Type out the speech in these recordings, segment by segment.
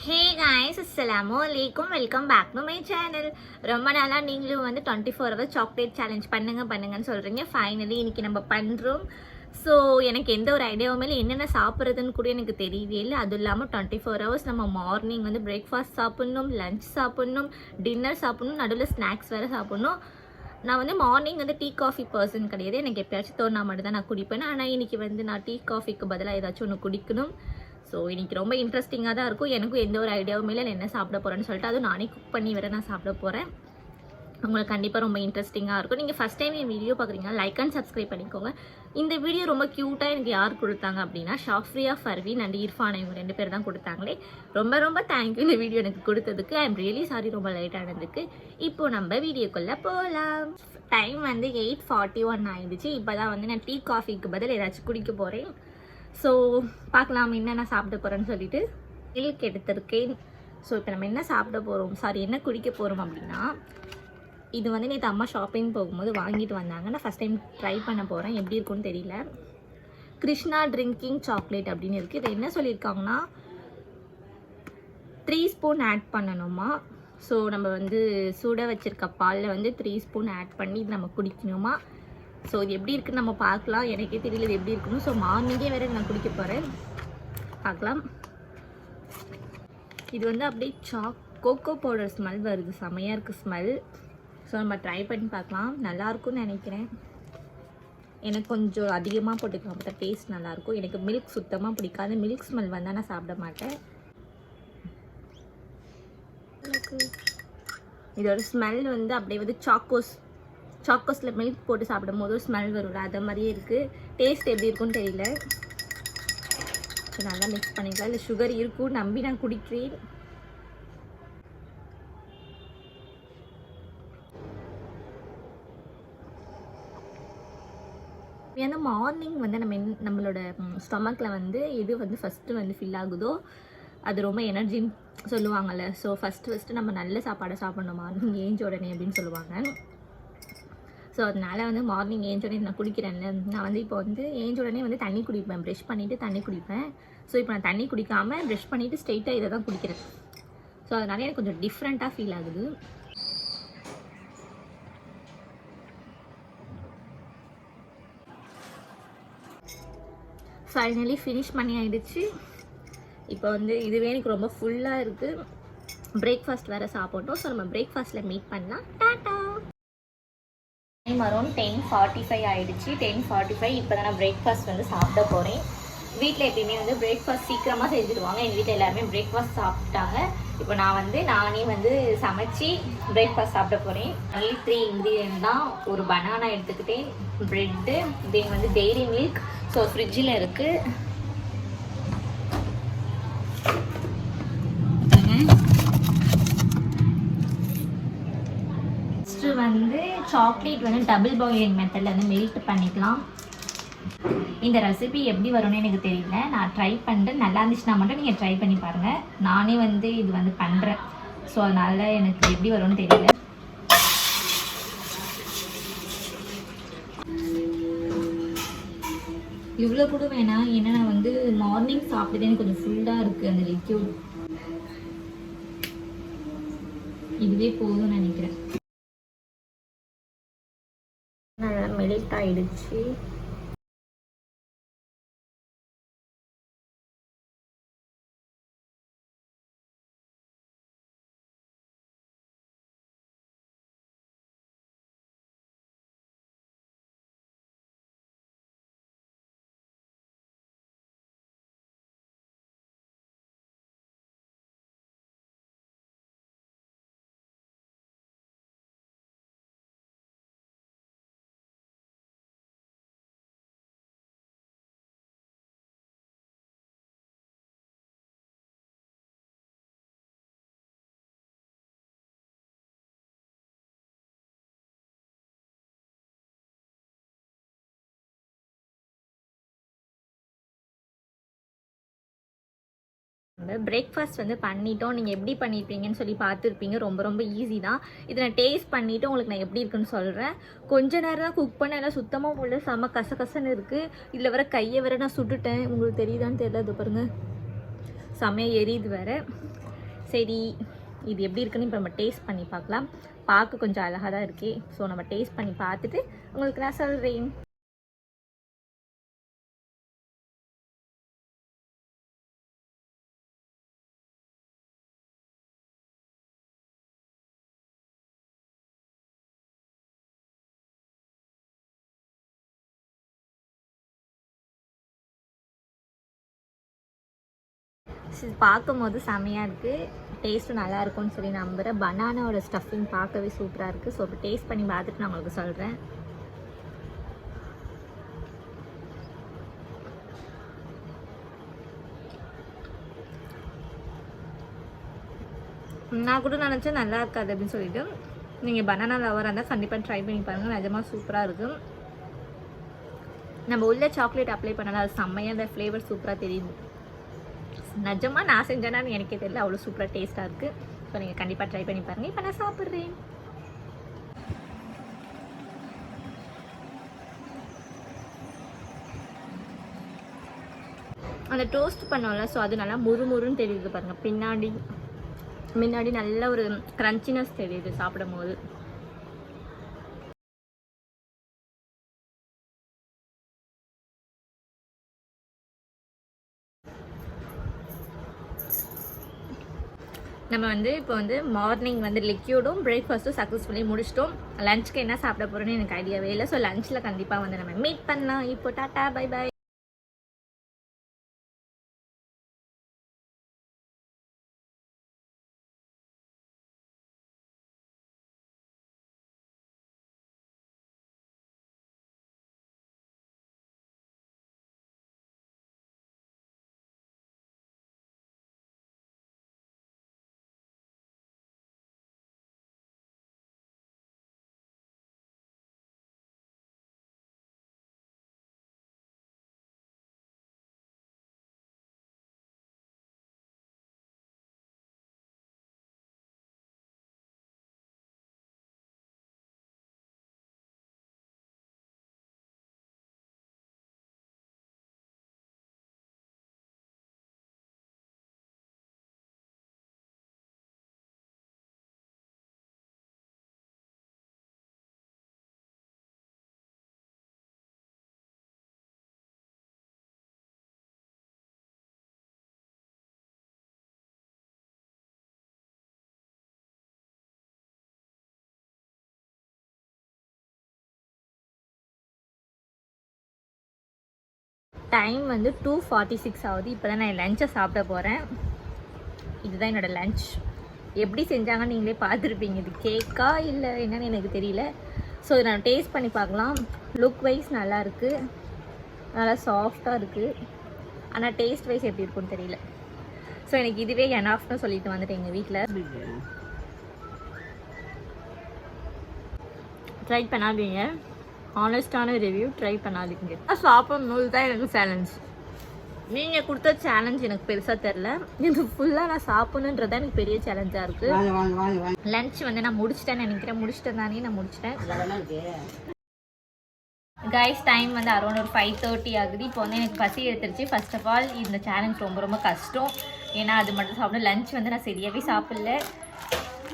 ஹே guys, அஸ்ஸலாமு அலைக்கும். Welcome back to my channel. ரொம்ப நாளாக நீங்களும் வந்து 24 ஹவர்ஸ் சாக்லேட் சேலஞ்ச் பண்ணுங்கன்னு சொல்கிறீங்க. ஃபைனலி இன்றைக்கி நம்ம பண்ணுறோம். ஸோ எனக்கு எந்த ஒரு ஐடியாவுமே இல்லை, என்னென்ன சாப்பிட்றதுன்னு கூட எனக்கு தெரியவே இல்லை. அதுவும் இல்லாமல் 24 ஹவர்ஸ் நம்ம மார்னிங் வந்து பிரேக்ஃபாஸ்ட் சாப்பிட்ணும், லஞ்ச் சாப்பிட்ணும், டின்னர் சாப்பிட்ணும், நடுவில் ஸ்நாக்ஸ் வேறு சாப்பிட்ணும். நான் வந்து மார்னிங் வந்து டீ காஃபி பர்சன் கிடையாது. எனக்கு எப்பயாச்சும் தோணா மட்டும் தான் நான் குடிப்பேன். ஆனால் இன்றைக்கி வந்து நான் டீ காஃபிக்கு பதிலாக ஏதாச்சும் ஒன்று குடிக்கணும். ஸோ இன்றைக்கி ரொம்ப இன்ட்ரெஸ்டிங்காக தான் இருக்கும். எனக்கும் எந்த ஒரு ஐடியாவும் இல்லை என்ன சாப்பிட போகிறேன்னு சொல்லிட்டு, அதுவும் நானே குக் பண்ணி வேறு நான் சாப்பிட போகிறேன். உங்களுக்கு கண்டிப்பாக ரொம்ப இன்ட்ரெஸ்டிங்காக இருக்கும். நீங்கள் ஃபஸ்ட் டைம் என் வீடியோ பார்க்குறீங்கன்னா லைக் அண்ட் சப்ஸ்கிரைப் பண்ணிக்கோங்க. இந்த வீடியோ ரொம்ப க்யூட்டாக எனக்கு யார் கொடுத்தாங்க அப்படின்னா ஷாஃப்ரியா ஃபர்வீன் அண்ட் இர்ஃபான், இவங்க 2 பேர் தான் கொடுத்தாங்களே. ரொம்ப ரொம்ப தேங்க்யூ இந்த வீடியோ எனக்கு கொடுத்ததுக்கு. ஐ எம் ரியலி சாரி ரொம்ப லேட் ஆனதுக்கு. இப்போது நம்ம வீடியோக்குள்ளே போகலாம். டைம் வந்து 8:41 ஆகிடுச்சு. இப்போ தான் வந்து நான் டீ காஃபிக்கு பதில் ஏதாச்சும் குடிக்க போகிறேன். ஸோ பார்க்கலாம் என்னென்ன சாப்பிட போகிறேன்னு சொல்லிட்டு மில்க் எடுத்திருக்கேன். ஸோ இப்போ நம்ம என்ன சாப்பிட போகிறோம், என்ன குடிக்க போகிறோம் அப்படின்னா, இது வந்து நேற்று அம்மா ஷாப்பிங் போகும்போது வாங்கிட்டு வந்தாங்க. நான் ஃபஸ்ட் டைம் ட்ரை பண்ண போகிறேன், எப்படி இருக்குன்னு தெரியல. கிருஷ்ணா ட்ரிங்கிங் சாக்லேட் அப்படின்னு இருக்குது. இதை என்ன சொல்லியிருக்காங்கன்னா 3 ஸ்பூன் ஆட் பண்ணணுமா. ஸோ நம்ம வந்து சுட வச்சுருக்க பாலில் வந்து 3 ஸ்பூன் ஆட் பண்ணி இது நம்ம குடிக்கணுமா. ஸோ இது எப்படி இருக்குன்னு நம்ம பார்க்கலாம். எனக்கே தெரியல இது எப்படி இருக்கணும். ஸோ மார்னிங்கே வேறு நான் குடிக்க போகிறேன், பார்க்கலாம். இது வந்து அப்படியே கோகோ பவுடர் ஸ்மெல் வருது, செமையாக இருக்குது ஸ்மெல். ஸோ நம்ம ட்ரை பண்ணி பார்க்கலாம். நல்லாயிருக்கும்னு நினைக்கிறேன். எனக்கு கொஞ்சம் அதிகமாக போட்டுக்கலாம், அப்போ தான் டேஸ்ட் நல்லாயிருக்கும். எனக்கு மில்க் சுத்தமாக பிடிக்காது. மில்க் ஸ்மெல் வந்தால் நான் சாப்பிட மாட்டேன். இதோட ஸ்மெல் வந்து அப்படியே வந்து சாக்கோஸில் மில்க் போட்டு சாப்பிடும் போது ஸ்மெல் வரும்ல, அது மாதிரியே இருக்குது. டேஸ்ட் எப்படி இருக்குன்னு தெரியல. நல்லா மிக்ஸ் பண்ணிக்கலாம். இல்லை சுகர் இருக்கும் நம்பி நான் குடிக்கிறேன். ஏன்னா மார்னிங் வந்து நம்மளோட ஸ்டொமக்கில் வந்து எது வந்து ஃபஸ்ட்டு வந்து ஃபில் ஆகுதோ அது ரொம்ப எனர்ஜின்னு சொல்லுவாங்கள்ல. ஸோ ஃபஸ்ட்டு நம்ம நல்ல சாப்பாடை சாப்பிட்ணும் மார்னிங் ஏஞ்ச உடனே அப்படின்னு சொல்லுவாங்க. ஸோ அதனால் வந்து மார்னிங் ஏஞ்ச உடனே நான் குடிக்கிறேன்ல, நான் வந்து இப்போ வந்து ஏஞ்ச உடனே வந்து தண்ணி குடிப்பேன், ப்ரெஷ் பண்ணிவிட்டு தண்ணி குடிப்பேன். ஸோ இப்போ நான் தண்ணி குடிக்காமல் ப்ரெஷ் பண்ணிவிட்டு ஸ்ட்ரெயிட்டாக இதை தான் குடிக்கிறேன். ஸோ அதனால எனக்கு கொஞ்சம் டிஃப்ரெண்ட்டாக ஃபீல் ஆகுது. ஃபைனலி ஃபினிஷ் பண்ணி ஆகிடுச்சு. இப்போ வந்து இதுவே எனக்கு ரொம்ப ஃபுல்லாக இருக்குது. பிரேக்ஃபாஸ்ட் வேறு சாப்பிட்டோம். ஸோ நம்ம பிரேக்ஃபாஸ்ட்டில் மீட் பண்ணலாம். டாட்டா. டைம் அரௌண்ட் 10:45 ஆகிடுச்சு. 10:45 இப்போ தான் நான் பிரேக்ஃபாஸ்ட் வந்து சாப்பிட போகிறேன். வீட்டில் எப்பயுமே வந்து பிரேக்ஃபாஸ்ட் சீக்கிரமாக செஞ்சுடுவாங்க. எங்கள் வீட்டில் எல்லாருமே பிரேக்ஃபாஸ்ட் சாப்பிட்டாங்க. இப்போ நானே வந்து சமைச்சி பிரேக்ஃபாஸ்ட் சாப்பிட போகிறேன். ஒன்லி 3 இன்க்ரீடியன்ட் தான். ஒரு பனானா எடுத்துக்கிட்டேன், ப்ரெட்டு, தென் வந்து டெய்ரி மில்க். ஸோ ஃப்ரிட்ஜில் இருக்குது. வந்து சாக்லேட் வந்து டபுள் பாயிலிங் மெத்தடில் வந்து மெல்ட் பண்ணிக்கலாம். இந்த ரெசிபி எப்படி வரும்னு எனக்கு தெரியல. நான் ட்ரை பண்ணுறேன். நல்லா இருந்துச்சுன்னா மட்டும் நீங்கள் ட்ரை பண்ணி பாருங்கள். நானே வந்து இது வந்து பண்ணுறேன். ஸோ அதனால் எனக்கு எப்படி வரும்னு தெரியல. இவ்வளோ கூட வேணாம், ஏன்னா நான் வந்து மார்னிங் சாப்பிட்டதே எனக்கு கொஞ்சம் ஃபுல்லாக இருக்குது அந்த லிக்யூட். இதுவே போதும்னு நினைக்கிறேன். மெல்ட் ஆயிடுச்சு. பிரேக்ஃபாஸ்ட் வந்து பண்ணிட்டோம். நீங்கள் எப்படி பண்ணியிருப்பீங்கன்னு சொல்லி பார்த்துருப்பீங்க. ரொம்ப ரொம்ப ஈஸி தான். இதை நான் டேஸ்ட் பண்ணிவிட்டு உங்களுக்கு நான் எப்படி இருக்குன்னு சொல்கிறேன். கொஞ்ச நேரம் தான் குக் பண்ண, எல்லாம் சுத்தமாக போல செம்ம கசகசன்னு இருக்குது. இதில் வர கையை வேற நான் சுட்டுட்டேன். உங்களுக்கு தெரியுதான்னு தெரியல, அது பாருங்கள் செம்மையாக எரியுது வேறு. சரி, இது எப்படி இருக்குன்னு இப்போ நம்ம டேஸ்ட் பண்ணி பார்க்கலாம். பார்க்க கொஞ்சம் அழகாக தான் இருக்கே. ஸோ நம்ம டேஸ்ட் பண்ணி பார்த்துட்டு உங்களுக்கு நான் சொல்கிறேன். பார்க்கும்போது செம்மையாக இருக்குது, டேஸ்ட்டும் நல்லா இருக்கும்னு சொல்லி நம்புகிறேன். பனானாவோட ஸ்டஃபிங் பார்க்கவே சூப்பராக இருக்குது. ஸோ இப்போ டேஸ்ட் பண்ணி பார்த்துட்டு நான் உங்களுக்கு சொல்கிறேன். நான் கூட நினச்சேன் நல்லா இருக்காது அப்படின்னு சொல்லிட்டு. நீங்கள் பனானா லவராக இருந்தால் கண்டிப்பாக ட்ரை பண்ணி பாருங்கள், நிஜமாக சூப்பராக இருக்கும். நம்ம உள்ள சாக்லேட் அப்ளை பண்ணலாம், அது செம்மையாக அந்த ஃப்ளேவர் சூப்பராக தெரியுது. நிஜமாக நான் செஞ்சேன்னு எனக்கே தெரியல, அவ்வளோ சூப்பராக டேஸ்ட்டாக இருக்குது. ஸோ நீங்கள் கண்டிப்பாக ட்ரை பண்ணி பாருங்கள். இப்போ நான் சாப்பிட்றேன். அந்த டோஸ்ட் பண்ணோம்ல, ஸோ அது நல்லா முறுமுறுன்னு தெரியுது பாருங்கள். முன்னாடி நல்ல ஒரு க்ரன்ச்சினஸ் தெரியுது சாப்பிடும் போது. நம்ம இப்போ மார்னிங் லிக்யூடும் பிரேக்ஃபாஸ்ட்டும் சக்ஸஸ்ஃபுல்லி முடிச்சிட்டோம். லஞ்சுக்கு என்ன சாப்பிட போகிறோன்னு எனக்கு ஐடியாவே இல்லை. ஸோ லஞ்சில் கண்டிப்பாக நம்ம மீட் பண்ணலாம். இப்போ டாட்டா, பை பை. டைம் 2:46 ஆகுது. இப்போ தான் நான் லஞ்சை சாப்பிட போகிறேன். இதுதான் என்னோடய லஞ்ச். எப்படி செஞ்சாங்கன்னு நீங்களே பார்த்துருப்பீங்க. இது கேக்கா இல்லை என்னன்னு எனக்கு தெரியல. ஸோ இதை நான் டேஸ்ட் பண்ணி பார்க்கலாம். லுக் வைஸ் நல்லாயிருக்கு, நல்லா சாஃப்டாக இருக்குது. ஆனால் டேஸ்ட் வைஸ் எப்படி இருக்குன்னு தெரியல. ஸோ எனக்கு இதுவே எனாஃப்னு சொல்லிட்டு வந்துட்டேன் எங்கள் வீட்டில். ட்ரை பண்ணாதீங்க, ஆனஸ்டான ரிவ்யூ, ட்ரை பண்ணாதீங்க. சாப்பிடும்போது தான் எனக்கு சேலஞ்ச். நீங்கள் கொடுத்த சேலஞ்ச் எனக்கு பெருசாக தெரில. இது ஃபுல்லாக நான் சாப்பிடணுன்றது தான் எனக்கு பெரிய சேலஞ்சாக இருக்குது. லன்ச் நான் முடிச்சிட்டேன்னு நினைக்கிறேன். முடிச்சிட்டேன் தானே, நான் முடிச்சிட்டேன். கைஸ் டைம் அரௌண்ட் ஒரு 5:30 ஆகுது. இப்போ எனக்கு பசி எடுத்துருச்சு. ஃபர்ஸ்ட் ஆஃப் ஆல் இந்த சேலஞ்ச் ரொம்ப ரொம்ப கஷ்டம். ஏன்னா அது மட்டும் சாப்பிட லன்ச் நான் சரியாகவே சாப்பிடல.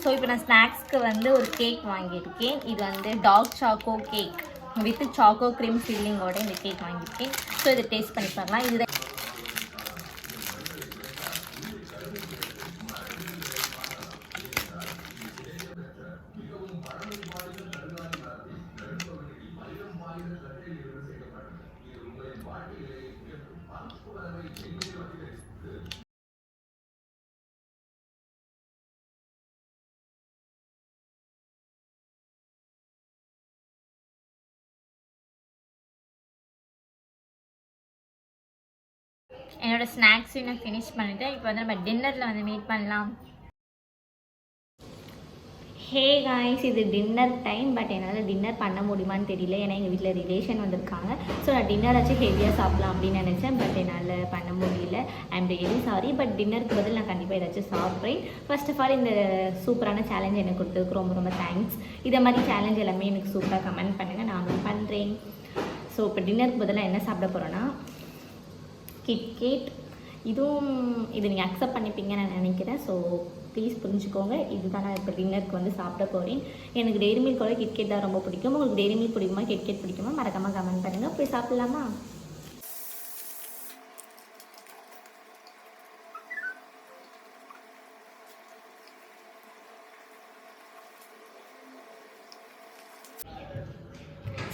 ஸோ இப்போ நான் ஸ்நாக்ஸ்க்கு ஒரு கேக் வாங்கியிருக்கேன். இது dark choco cake with choco cream ஃபில்லிங்கோட இந்த கேக் வாங்கியிருக்கேன். ஸோ இதை டேஸ்ட் பண்ணி பார்க்கலாம். இதுதான் என்னோட ஸ்நாக்ஸையும் நான் ஃபினிஷ் பண்ணிவிட்டேன். இப்போ நம்ம டின்னரில் மீட் பண்ணலாம். ஹே காய்ஸ், இது டின்னர் டைம். பட் என்னால் டின்னர் பண்ண முடியுமான்னு தெரியல. ஏன்னா எங்கள் வீட்டில் ரிலேஷன் வந்திருக்காங்க. ஸோ நான் டின்னர் வச்சு ஹெவியாக சாப்பிட்லாம் அப்படின்னு நினச்சேன். பட் என்னால் பண்ண முடியல. I am really sorry. But டின்னருக்கு பதில் நான் கண்டிப்பாக ஏதாச்சும் சாப்பிட்றேன். ஃபர்ஸ்ட் ஆஃப் ஆல் இந்த சூப்பரான சேலஞ்ச் எனக்கு கொடுத்ததுக்கு ரொம்ப ரொம்ப தேங்க்ஸ். இதை மாதிரி சேலஞ்ச் எல்லாமே எனக்கு சூப்பராக கமெண்ட் பண்ணுங்கள், நானும் பண்ணுறேன். ஸோ இப்போ டின்னருக்கு பதிலாக என்ன சாப்பிட போகிறோன்னா கிட்கேட். இது நீங்கள் அக்செப்ட் பண்ணிப்பீங்கன்னு நான் நினைக்கிறேன். ஸோ ப்ளீஸ் புரிஞ்சுக்கோங்க. இதுதான் நான் இப்போ டின்னருக்கு வந்து சாப்பிட போகிறேன். எனக்கு டெய்ரி மில்கோட கிட்கேட் தான் ரொம்ப பிடிக்கும். உங்களுக்கு டெய்ரி மில்க் பிடிக்குமா, கிட்கேட் பிடிக்குமா, மறக்காமல் கமெண்ட் பண்ணுங்கள். போய் சாப்பிட்லாமா?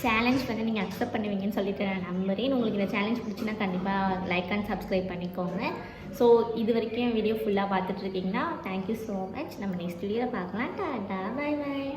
சேலஞ்ச் வந்து நீங்கள் அக்செப்ட் பண்ணுவீங்கன்னு சொல்லிட்டு நான் நம்புகிறேன். உங்களுக்கு இந்த சேலஞ்ச் பிடிச்சின்னா கண்டிப்பாக லைக் அண்ட் சப்ஸ்கிரைப் பண்ணிக்கோங்க. ஸோ இது வரைக்கும் வீடியோ ஃபுல்லாக பார்த்துட்ருக்கீங்கன்னா தேங்க்யூ ஸோ மச். நம்ம நெக்ஸ்ட் வீடியோவில் பார்க்கலாம். Tata, bye by.